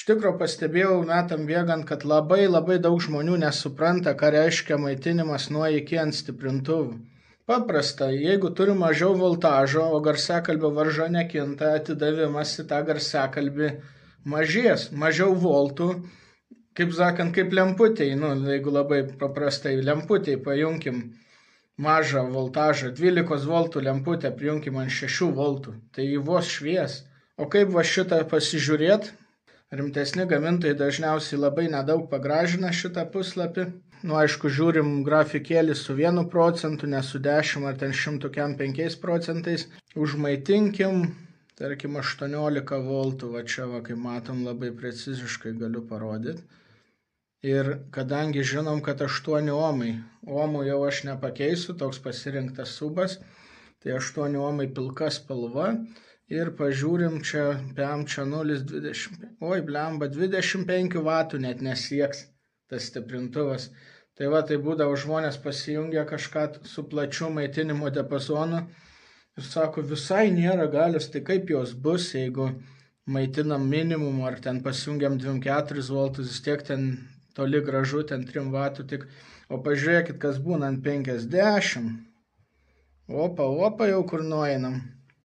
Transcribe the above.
Iš tikrųjų pastebėjau metam bėgant, kad labai daug žmonių nesupranta, ką reiškia maitinimas nuo iki ant stiprintuvų. Paprasta, jeigu turi mažiau voltažo, o garsiakalbio varža nekinta, atidavimas į tą garsiakalbį mažės, mažiau voltų, kaip sakant, kaip lemputėj, jeigu labai paprastai lemputėj pajunkim mažą voltažą, 12 voltų lemputę prijunkim ant 6 voltų, tai jį vos švies. O kaip va šitą pasižiūrėt? Rimtesni gamintojai dažniausiai labai nedaug pagražina šitą puslapį. Aišku, žiūrim grafikėlį su 1 procentu, ne su 10 ar ten 105 procentais. Užmaitinkim, tarkim, 18 voltų, va čia, kaip matom, labai preciziškai galiu parodyti. Ir kadangi žinom, kad 8 ohmai, ohmų jau aš nepakeisiu, toks pasirinktas subas, tai 8 ohmai pilka spalva. Ir pažiūrim čia, PM čia 0,25, oi blemba, 25 vatų net nesieks tas stiprintuvas. Tai va, tai būdavo žmonės pasijungia kažką su plačiu maitinimo diapazonu ir sako, visai nėra galios, tai kaip jos bus, jeigu maitinam minimum ar ten pasijungiam 24 voltus, vis tiek ten toli gražu, ten 3 vatų tik. O pažiūrėkit, kas būna ant 50. Opa, jau kur nueinam.